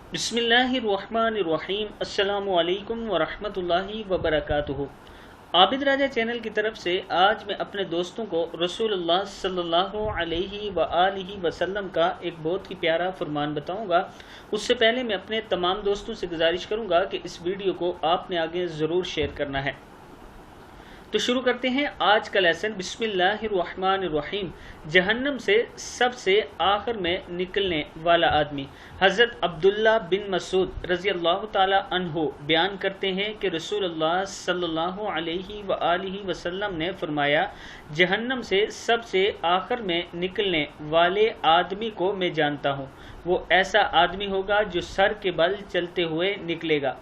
बिस्मिल्लाहिर्रहमानिर्रहीम। अस्सलामु अलैकुम वरहमतुल्लाहि वबरकातुहू। आबिद राजा चैनल की तरफ से आज मैं अपने दोस्तों को रसूलुल्लाह सल्लल्लाहु अलैहि वआलिहि वसल्लम का एक बहुत ही प्यारा फरमान बताऊंगा। उससे पहले मैं अपने तमाम दोस्तों से गुजारिश करूंगा कि इस वीडियो को आपने आगे ज़रूर शेयर करना है। तो शुरू करते हैं आज का लेसन। बिस्मिल्लाहिर्रहमानिर्रहीम। जहन्नम से सबसे आखिर में निकलने वाला आदमी। हज़रत अब्दुल्ला बिन मसूद रज़ी अल्लाह ताला अन्हु बयान करते हैं कि रसूलुल्लाह सल्लल्लाहु अलैहि वआलिहि वसल्लम ने फरमाया, जहन्नम से सबसे आखिर में निकलने वाले आदमी को मैं जानता हूँ। वो ऐसा आदमी होगा जो सर के बल चलते हुए निकलेगा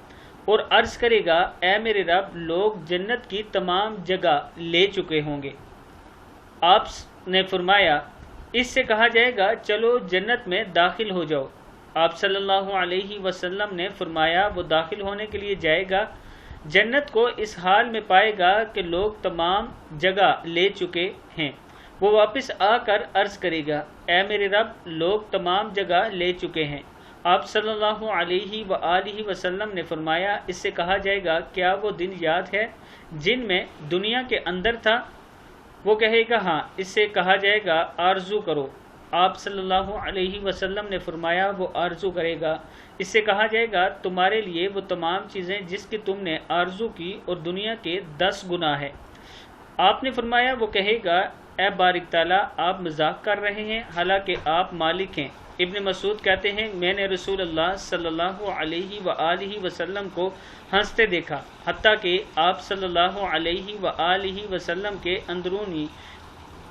और अर्ज करेगा, ऐ मेरे रब, लोग जन्नत की तमाम जगह ले चुके होंगे। आपने फरमाया, इससे कहा जाएगा, चलो जन्नत में दाखिल हो जाओ। आप सल्लल्लाहु अलैहि वसल्लम ने फरमाया, वो दाखिल होने के लिए जाएगा, जन्नत को इस हाल में पाएगा कि लोग तमाम जगह ले चुके हैं। वो वापस आकर अर्ज करेगा, ऐ मेरे रब, लोग तमाम जगह ले चुके हैं। आप सल्लल्लाहु अलैहि वआलिहि वसल्लम ने फरमाया, इससे कहा जाएगा, क्या वो दिन याद है जिनमें दुनिया के अंदर था? वो कहेगा, हाँ। इससे कहा जाएगा, आरजू करो। आप सल्लल्लाहु अलैहि वसल्लम ने फरमाया, वो आरजू करेगा। इससे कहा जाएगा, तुम्हारे लिए वो तमाम चीज़ें जिसकी तुमने आरजू की और दुनिया के 10 गुना है। आपने फरमाया, वो कहेगा, ए बारिक ताला, आप मजाक कर रहे हैं, हालांकि आप मालिक हैं। इब्न मसूद कहते हैं, मैंने रसूलुल्लाह सल्लल्लाहु अलैहि वआलिहि वसल्लम को हंसते देखा, हत्ता कि आप सल्लल्लाहु अलैहि वआलिहि वसल्लम के अंदरूनी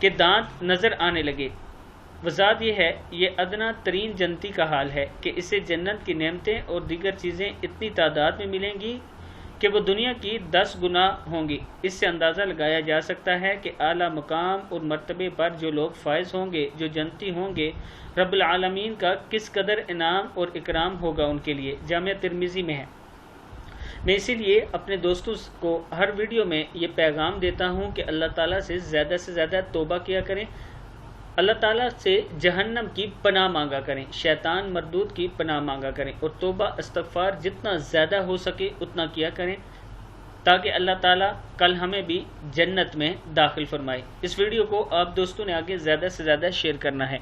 के दांत नज़र आने लगे। वज़ात यह है, ये अदना तरीन जन्नती का हाल है कि इसे जन्नत की नेमतें और दीगर चीज़ें इतनी तादाद में मिलेंगी कि वो दुनिया की 10 गुना होंगी। इससे अंदाज़ा लगाया जा सकता है कि आला मकाम और मर्तबे पर जो लोग फायज़ होंगे, जो जन्नती होंगे, रब्बुल आलमीन का किस कदर इनाम और इकराम होगा उनके लिए। जामिया तिर्मिज़ी में है। मैं इसीलिए अपने दोस्तों को हर वीडियो में ये पैगाम देता हूँ कि अल्लाह ताला से ज़्यादा तौबा किया करें, अल्लाह ताला से जहन्नम की पनाह मांगा करें, शैतान मरदूद की पनाह मांगा करें और तौबा इस्तग़फ़ार जितना ज़्यादा हो सके उतना किया करें, ताकि अल्लाह ताला कल हमें भी जन्नत में दाखिल फरमाए। इस वीडियो को आप दोस्तों ने आगे ज़्यादा से ज़्यादा शेयर करना है।